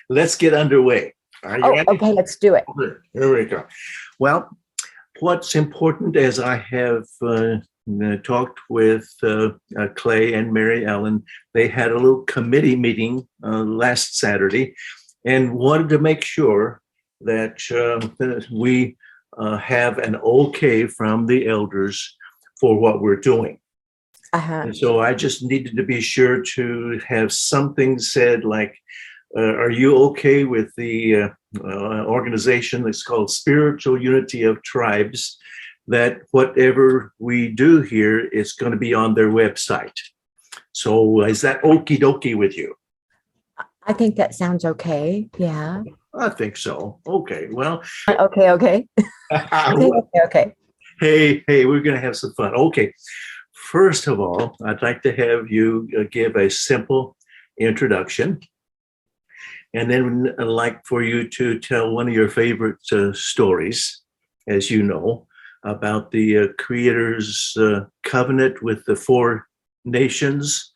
Let's get underway. Are you Oh, ready? okay, let's do it. Here we go. Well, what's important, as I have talked with Clay and Mary Ellen, they had a little committee meeting last Saturday and wanted to make sure that we have an okay from the elders for what we're doing. And so I just needed to be sure to have something said like, are you okay with the organization that's called Spiritual Unity of Tribes, that whatever we do here is going to be on their website? So is that okie dokie with you? I think that sounds okay. Yeah. I think so. Okay. Well. Okay. Okay. Hey, we're going to have some fun. Okay. First of all, I'd like to have you give a simple introduction. And then I'd like for you to tell one of your favorite stories, as you know, about the Creator's covenant with the four nations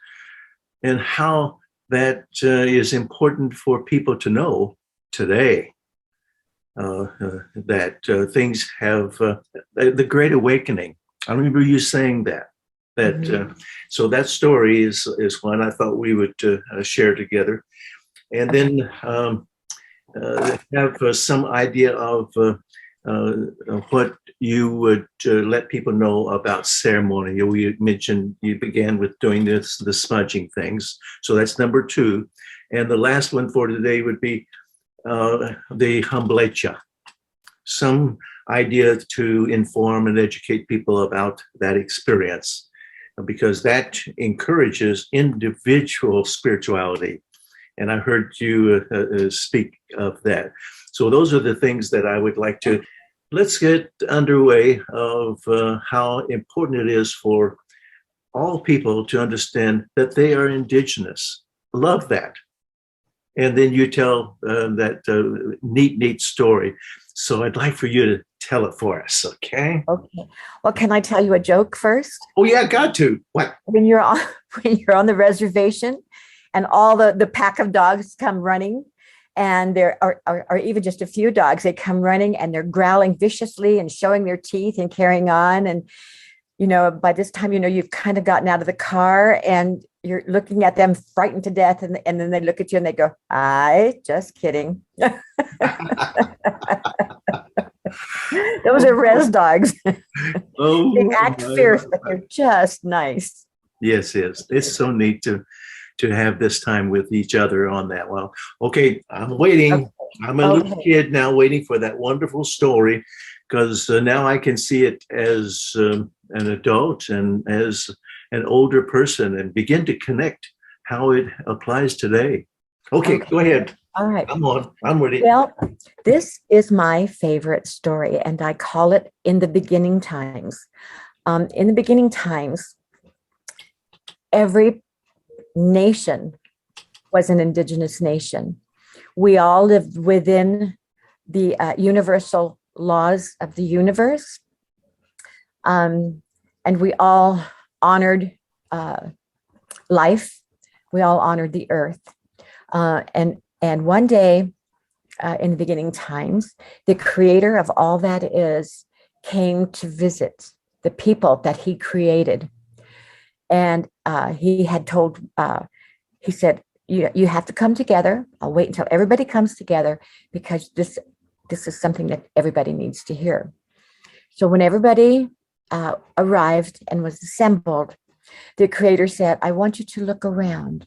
and how that is important for people to know today. That things have the Great Awakening. I remember you saying that. So that story is one I thought we would share together. And then have some idea of what you would let people know about ceremony. You mentioned you began with doing the smudging things. So that's number 2. And the last one for today would be the humblecha. Some idea to inform and educate people about that experience, because that encourages individual spirituality. And I heard you speak of that. So those are the things that I would like to. Let's get underway of how important it is for all people to understand that they are indigenous. Love that. And then you tell that neat story. So I'd like for you to tell it for us, okay? Okay. Well, can I tell you a joke first? Oh yeah, got to. What? When you're on the reservation, and all the pack of dogs come running, and there are even just a few dogs, they come running and they're growling viciously and showing their teeth and carrying on. And, by this time, you've kind of gotten out of the car and you're looking at them frightened to death. And then they look at you and they go, just kidding. Those are res dogs. Oh, they act fierce, but they're just nice. Yes. It's so neat to have this time with each other on that. Well, okay, I'm waiting. Okay. I'm a little kid now waiting for that wonderful story, because now I can see it as an adult and as an older person and begin to connect how it applies today. Okay. Go ahead. All right. I'm ready. Well, this is my favorite story, and I call it In the Beginning Times. In the beginning times, every nation was an indigenous nation. We all lived within the universal laws of the universe, and we all honored life. We all honored the earth, and one day, in the beginning times, the Creator of all that is came to visit the people that He created. And he had told, he said, you have to come together. I'll wait until everybody comes together, because this is something that everybody needs to hear. So when everybody arrived and was assembled, the Creator said, I want you to look around.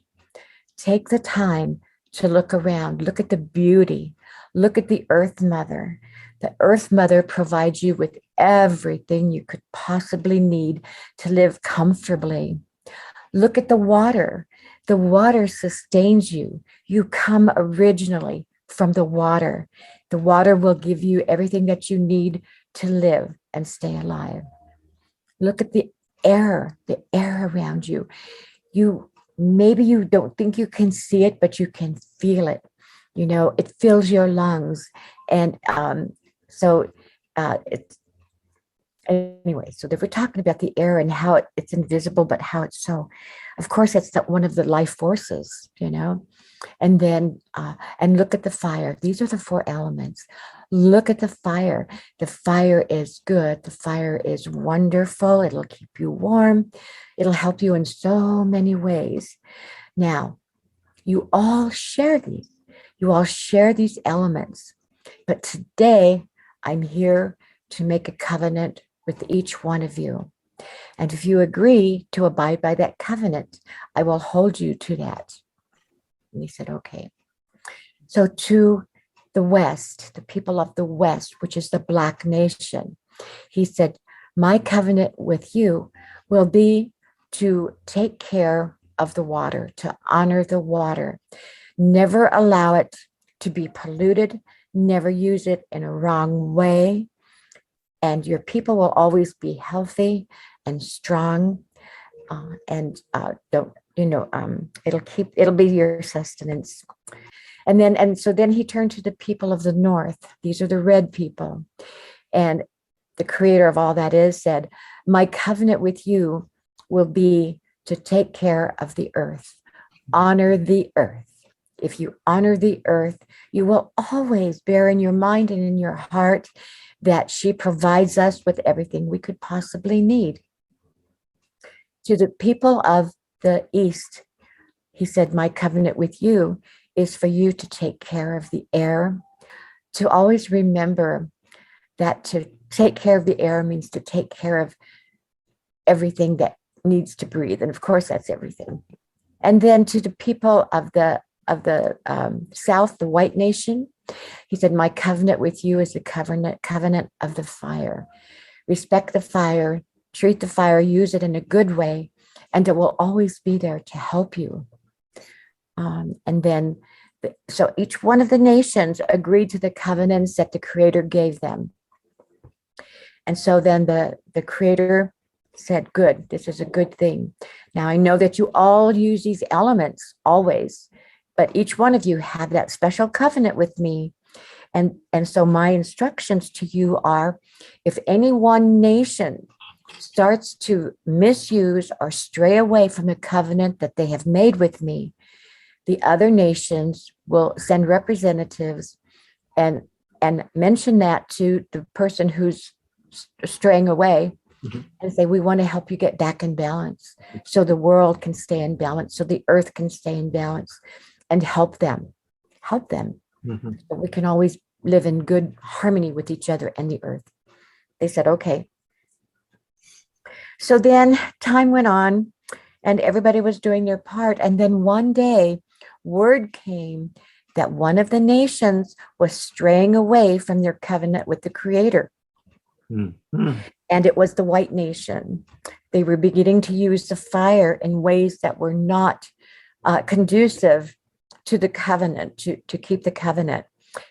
Take the time to look around. Look at the beauty. Look at the Earth Mother. The Earth Mother provides you with everything you could possibly need to live comfortably. Look at the water. The water sustains you. You come originally from the water. The water will give you everything that you need to live and stay alive. Look at the air around you. Maybe you don't think you can see it, but you can feel it. It fills your lungs. And so Anyway, so they were talking about the air and how it's invisible, but how it's so, of course, it's one of the life forces, and then, and look at the fire. These are the four elements. Look at the fire. The fire is good. The fire is wonderful. It'll keep you warm. It'll help you in so many ways. Now, you all share these. You all share these elements. But today, I'm here to make a covenant with each one of you. And if you agree to abide by that covenant, I will hold you to that. And he said, okay. So to the West, the people of the West, which is the Black nation, he said, my covenant with you will be to take care of the water, to honor the water, never allow it to be polluted, never use it in a wrong way. And your people will always be healthy and strong, and it'll be your sustenance. And so then he turned to the people of the North. These are the red people. And the creator of all that is said, my covenant with you will be to take care of the earth, honor the earth. If you honor the earth, you will always bear in your mind and in your heart that she provides us with everything we could possibly need. To the people of the East, he said, my covenant with you is for you to take care of the air, to always remember that to take care of the air means to take care of everything that needs to breathe. And of course, that's everything. And then to the people of the South, the white nation, he said, my covenant with you is the covenant of the fire. Respect the fire, treat the fire, use it in a good way, and it will always be there to help you. And then, so each one of the nations agreed to the covenants that the Creator gave them. And so then the Creator said, good, this is a good thing. Now I know that you all use these elements always, but each one of you have that special covenant with me. And so my instructions to you are, if any one nation starts to misuse or stray away from the covenant that they have made with me, the other nations will send representatives and mention that to the person who's straying away, and say, we want to help you get back in balance so the world can stay in balance, so the earth can stay in balance, and help them. So we can always live in good harmony with each other and the earth. They said, okay. So then time went on and everybody was doing their part. And then one day word came that one of the nations was straying away from their covenant with the Creator. And it was the white nation. They were beginning to use the fire in ways that were not conducive to the covenant, to keep the covenant.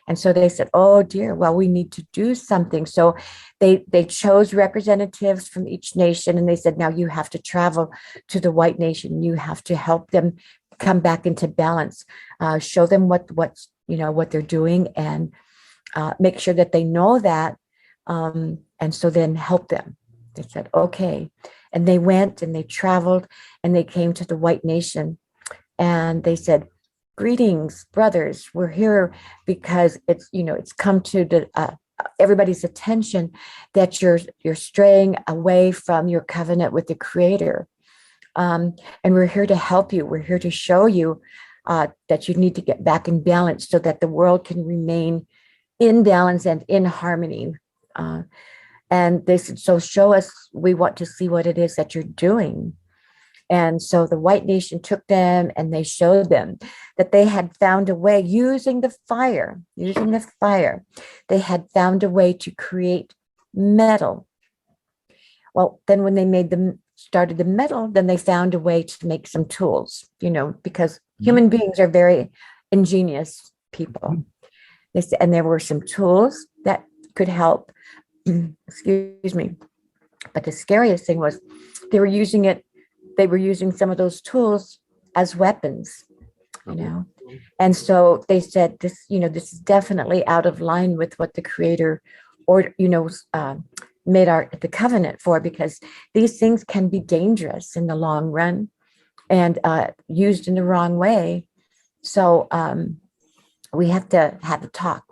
And so they said, oh dear, well, we need to do something. So they chose representatives from each nation, and they said, now you have to travel to the white nation. You have to help them come back into balance, show them what they're doing, and make sure that they know that. And so then help them. They said, okay. And they went and they traveled and they came to the white nation, and they said, greetings, brothers. We're here because it's come to everybody's attention that you're straying away from your covenant with the Creator. And we're here to help you. We're here to show you that you need to get back in balance so that the world can remain in balance and in harmony. And they said, so show us, we want to see what it is that you're doing. And so the white nation took them and they showed them that they had found a way using the fire. They had found a way to create metal. Well, then when they started the metal, then they found a way to make some tools, because human beings are very ingenious people. And there were some tools that could help. Excuse me. But the scariest thing was they were using some of those tools as weapons, And so they said this is definitely out of line with what the Creator made the covenant for, because these things can be dangerous in the long run and used in the wrong way. So we have to have a talk,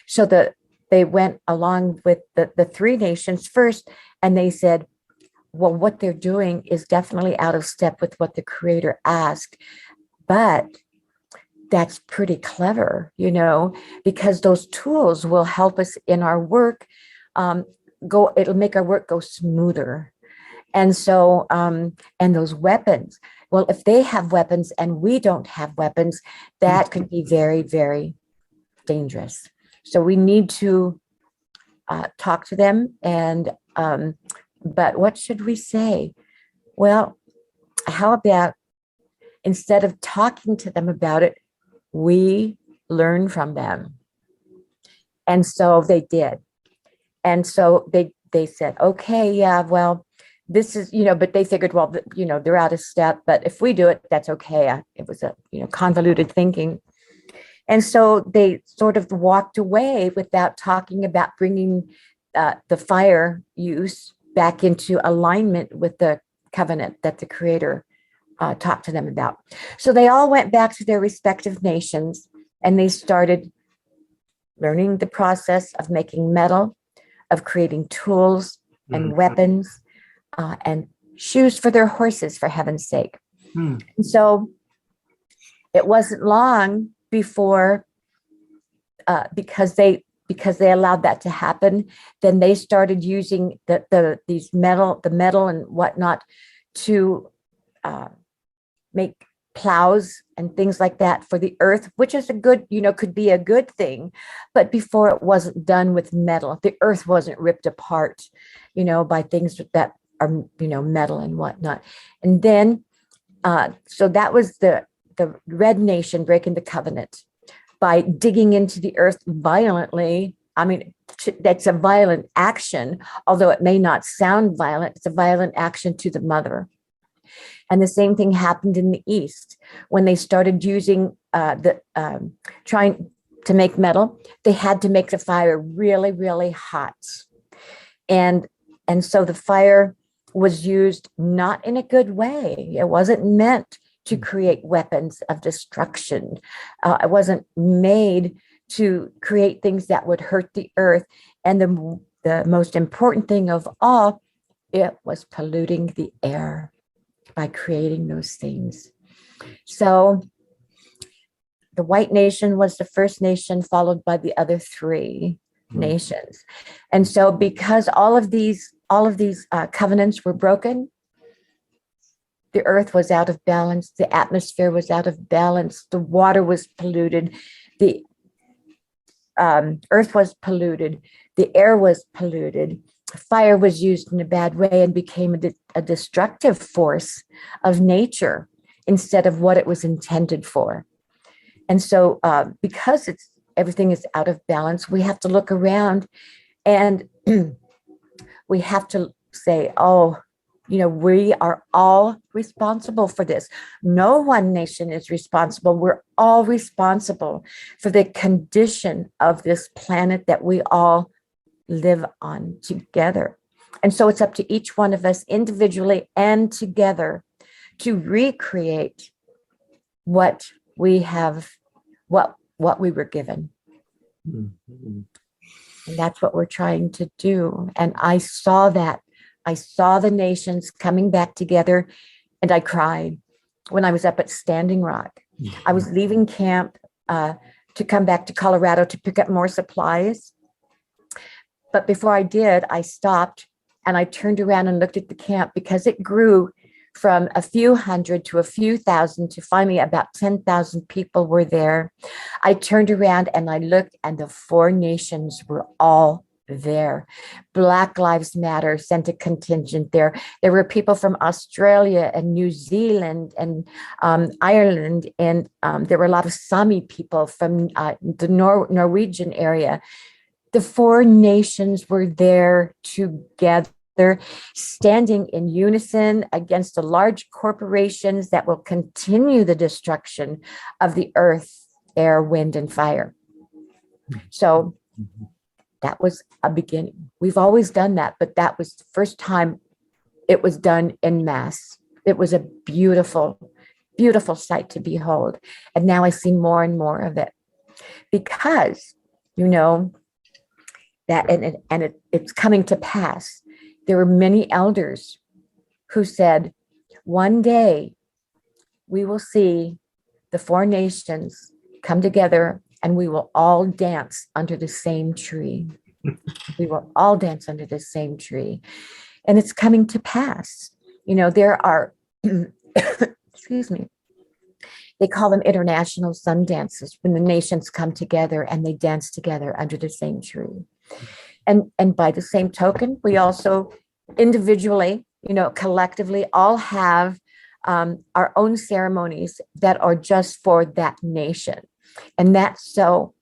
So they went along with the three nations first, and they said, well, what they're doing is definitely out of step with what the Creator asked, but that's pretty clever, because those tools will help us in our work. It'll make our work go smoother. And so, and those weapons, well, if they have weapons and we don't have weapons, that could be very, very dangerous. So we need to talk to them. And, but what should we say? Well, how about instead of talking to them about it, we learn from them? And so they did. And so they said, okay, yeah, well, this is, but they figured, well, they're out of step, but if we do it, that's okay. It was a, convoluted thinking. And so they sort of walked away without talking about bringing the fire use back into alignment with the covenant that the Creator talked to them about. So they all went back to their respective nations, and they started learning the process of making metal, of creating tools and weapons, and shoes for their horses, for heaven's sake. And so it wasn't long before, because they allowed that to happen, then they started using the metal and whatnot to make plows and things like that for the earth, which is a good, could be a good thing. But before, it wasn't done with metal. The earth wasn't ripped apart, by things that are, metal and whatnot. And then, so that was the red nation breaking the covenant by digging into the earth violently. I mean, that's a violent action, although it may not sound violent. It's a violent action to the mother. And the same thing happened in the East when they started using trying to make metal. They had to make the fire really, really hot, and so the fire was used not in a good way. It wasn't meant to create weapons of destruction. It wasn't made to create things that would hurt the earth. And the most important thing of all, it was polluting the air by creating those things. So the white nation was the first nation, followed by the other three nations. And so because all of these covenants were broken, the earth was out of balance, the atmosphere was out of balance, the water was polluted, the earth was polluted, the air was polluted. Fire was used in a bad way and became a destructive force of nature instead of what it was intended for. And so because everything is out of balance, we have to look around and we have to say, oh, we are all responsible for this. No one nation is responsible. We're all responsible for the condition of this planet that we all live on together. And so it's up to each one of us individually and together to recreate what we have, what we were given. Mm-hmm. And that's what we're trying to do. And I saw that. I saw the nations coming back together, and I cried when I was up at Standing Rock. Mm-hmm. I was leaving camp to come back to Colorado to pick up more supplies. But before I did, I stopped and I turned around and looked at the camp, because it grew from a few hundred to a few thousand to finally about 10,000 people were there. I turned around and I looked, and the four nations were all there. Black Lives Matter sent a contingent there. There were people from Australia and New Zealand and Ireland, and there were a lot of Sami people from the Norwegian area. The four nations were there together, standing in unison against the large corporations that will continue the destruction of the earth, air, wind, and fire. So that was a beginning. We've always done that, but that was the first time it was done en masse. It was a beautiful, beautiful sight to behold. And now I see more and more of it because, you know, that it's coming to pass. There were many elders who said, one day we will see the four nations come together and we will all dance under the same tree. We will all dance under the same tree. And it's coming to pass. You know, there are, excuse me, they call them international sun dances when the nations come together and they dance together under the same tree. And by the same token, we also individually, you know, collectively all have our own ceremonies that are just for that nation. And that's so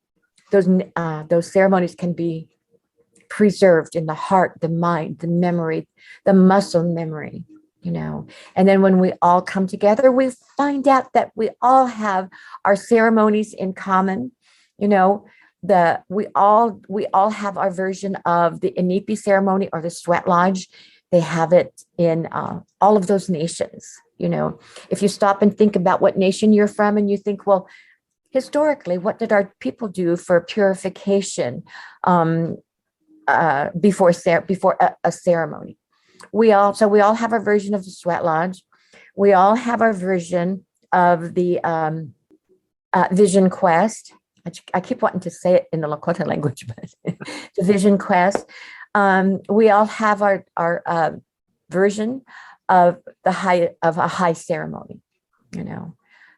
those ceremonies can be preserved in the heart, the mind, the memory, the muscle memory, you know. And then when we all come together, we find out that we all have our ceremonies in common, you know. We all have our version of the Inipi ceremony or the sweat lodge. They have it in all of those nations. You know, if you stop and think about what nation you're from, and you think, well, historically, what did our people do for purification before a ceremony? We all have our version of the sweat lodge. We all have our version of the vision quest. I keep wanting to say it in the Lakota language, but the vision quest. We all have our version of a high ceremony, you know,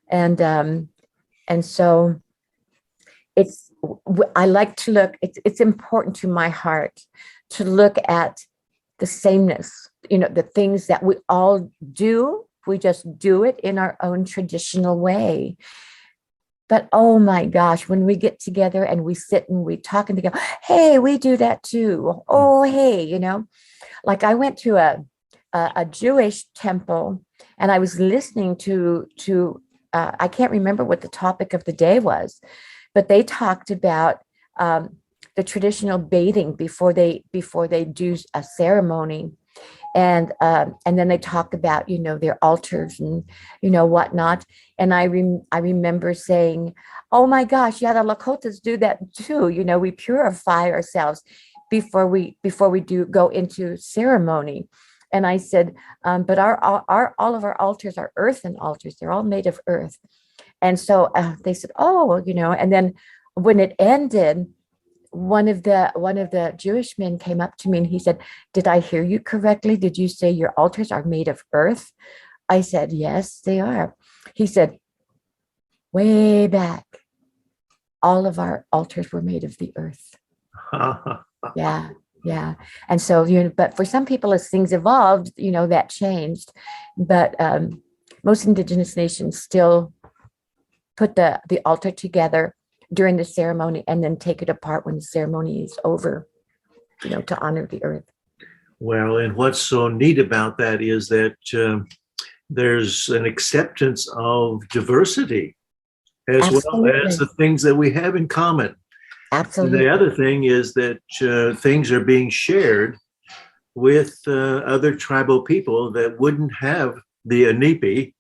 and so I like to look. It's important to my heart to look at the sameness, you know, the things that we all do. We just do it in our own traditional way. But oh my gosh, when we get together and we sit and we talk and together, hey, we do that too. Oh, hey, you know, like I went to a Jewish temple and I was listening to I can't remember what the topic of the day was, but they talked about the traditional bathing before they do a ceremony. And then they talk about, you know, their altars and, you know, whatnot. And I remember saying, oh my gosh, yeah, the Lakotas do that too. You know, we purify ourselves before we do go into ceremony. And I said, but all of our altars are earthen altars. They're all made of earth. And so they said, oh, you know, and then when it ended, one of the Jewish men came up to me and he said, did I hear you correctly? Did you say your altars are made of earth? I said, yes, they are. He said, way back, all of our altars were made of the earth. Yeah. Yeah. And so, you know, but for some people, as things evolved, you know, that changed. But most Indigenous nations still put the altar together during the ceremony and then take it apart when the ceremony is over, you know, to honor the earth. Well, and what's so neat about that is that there's an acceptance of diversity as Absolutely. well as the things that we have in common. Absolutely. The other thing is that things are being shared with other tribal people that wouldn't have the Inipi,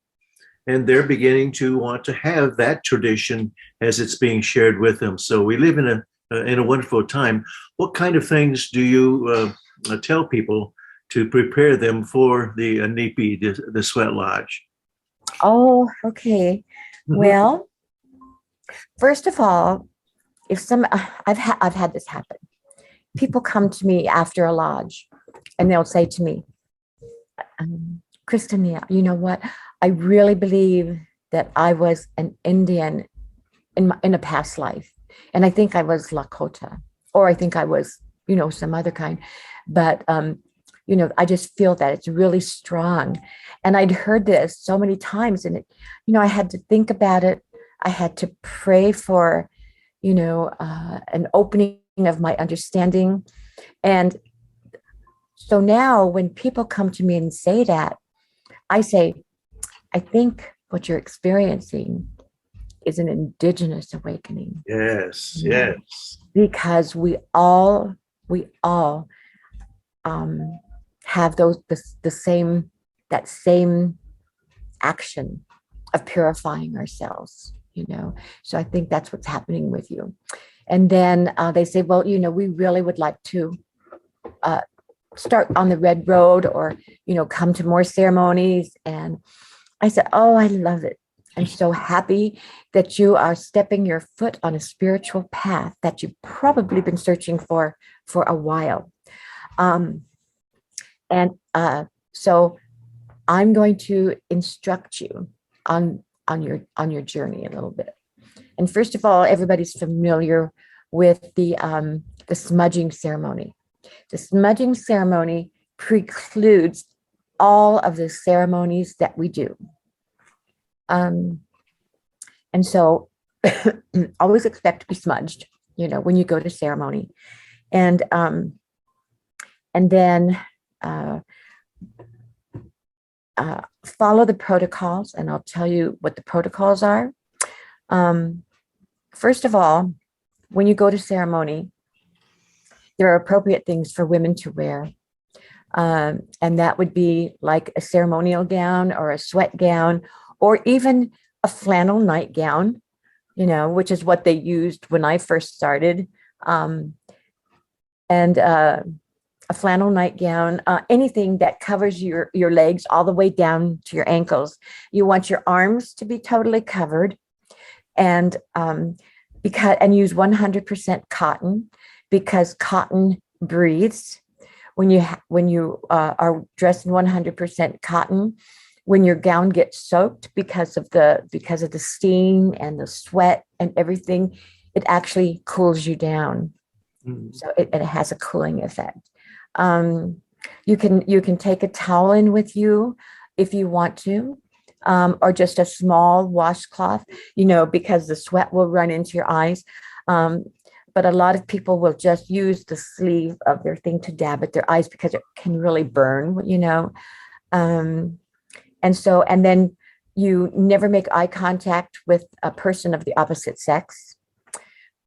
and they're beginning to want to have that tradition as it's being shared with them. So we live in a wonderful time. What kind of things do you tell people to prepare them for the Inipi, the sweat lodge? Oh, okay. Mhm. Well, first of all, I've had this happen. People come to me after a lodge and they'll say to me, Christinia, you know what? I really believe that I was an Indian in a past life. And I think I was Lakota, or I think I was, you know, some other kind. But, you know, I just feel that it's really strong. And I'd heard this so many times and it, you know, I had to think about it. I had to pray for, you know, an opening of my understanding. And so now when people come to me and say that, I say, I think what you're experiencing is an Indigenous awakening. Yes, Yeah. yes. because we all have the same, that same action of purifying ourselves, So I think that's what's happening with you. And then they say, well, we really would like to start on the red road, or, come to more ceremonies. And I said, oh, I love it. I'm so happy that you are stepping your foot on a spiritual path that you've probably been searching for a while. So I'm going to instruct you on your journey a little bit. And first of all, everybody's familiar with the smudging ceremony. The smudging ceremony precludes all of the ceremonies that we do. And so always expect to be smudged, when you go to ceremony. And then follow the protocols, and I'll tell you what the protocols are. First of all, when you go to ceremony, there are appropriate things for women to wear. And that would be like a ceremonial gown or a sweat gown, or even a flannel nightgown, which is what they used when I first started. A flannel nightgown, anything that covers your legs all the way down to your ankles. You want your arms to be totally covered, and use 100% cotton, because cotton breathes. When you are dressed in 100% cotton, when your gown gets soaked because of the steam and the sweat and everything, it actually cools you down. So it has a cooling effect. You can take a towel in with you if you want to, or just a small washcloth, because the sweat will run into your eyes. But a lot of people will just use the sleeve of their thing to dab at their eyes, because it can really burn, And then you never make eye contact with a person of the opposite sex.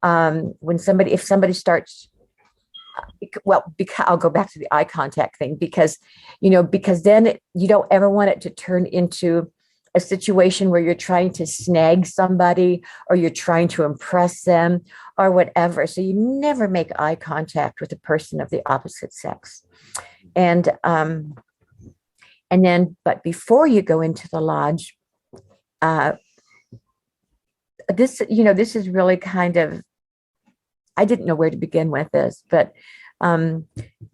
If somebody starts, I'll go back to the eye contact thing, because then you don't ever want it to turn into a situation where you're trying to snag somebody, or you're trying to impress them, or whatever. So you never make eye contact with a person of the opposite sex. But before you go into the lodge, this is really kind of, I didn't know where to begin with this, but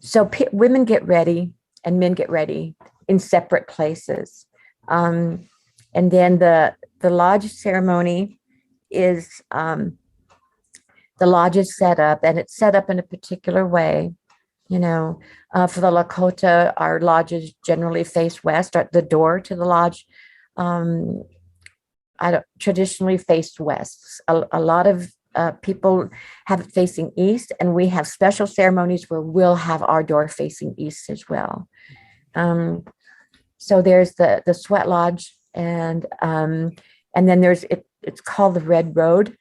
so women get ready and men get ready in separate places. And then the lodge ceremony is, the lodge is set up, and it's set up in a particular way. For the Lakota, our lodges generally face west. The door to the lodge, traditionally face west. A lot of people have it facing east, and we have special ceremonies where we'll have our door facing east as well. So there's the sweat lodge, and then there's it's called the Red Road.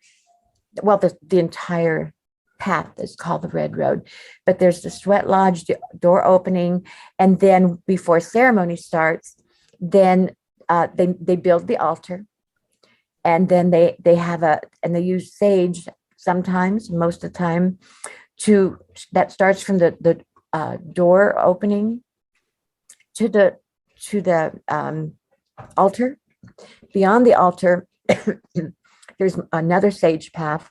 Well, the entire path is called the Red Road, but there's the sweat lodge door opening, and then before ceremony starts, then they build the altar, and then they use sage sometimes, most of the time, that starts from the door opening to the altar. Beyond the altar, there's another sage path.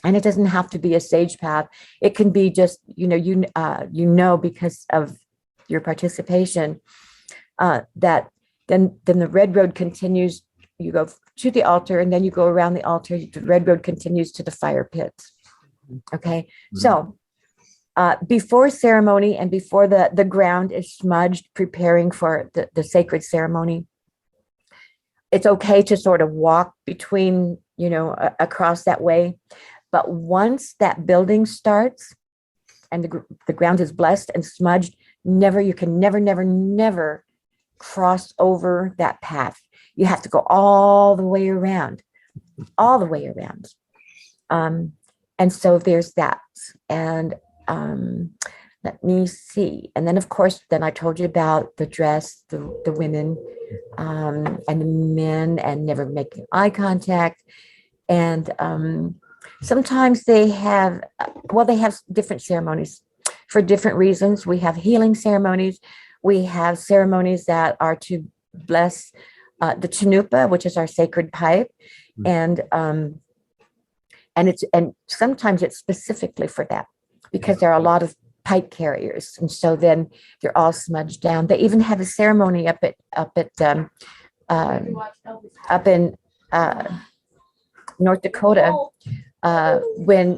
And it doesn't have to be a sage path. It can be just, because of your participation, that then the Red Road continues. You go to the altar, and then you go around the altar. The Red Road continues to the fire pit. Okay. Mm-hmm. So before ceremony and before the ground is smudged, preparing for the sacred ceremony, it's okay to sort of walk between, across that way. But once that building starts and the ground is blessed and smudged, you can never cross over that path. You have to go all the way around. And And so there's that. And let me see. And then, of course, then I told you about the dress, the women and the men, and never making eye contact. And sometimes they have, they have different ceremonies for different reasons. We have healing ceremonies. We have ceremonies that are to bless the chanupa, which is our sacred pipe. And sometimes it's specifically for that, because there are a lot of pipe carriers, and so then they're all smudged down. They even have a ceremony up in North Dakota when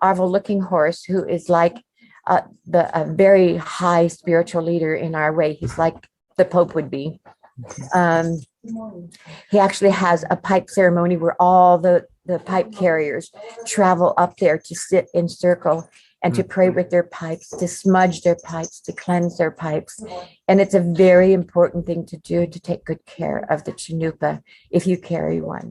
Arvo Looking Horse, who is like a very high spiritual leader in our way, he's like the Pope would be. He actually has a pipe ceremony where all the pipe carriers travel up there to sit in circle and to pray with their pipes, to smudge their pipes, to cleanse their pipes. And it's a very important thing to do, to take good care of the chanupa if you carry one.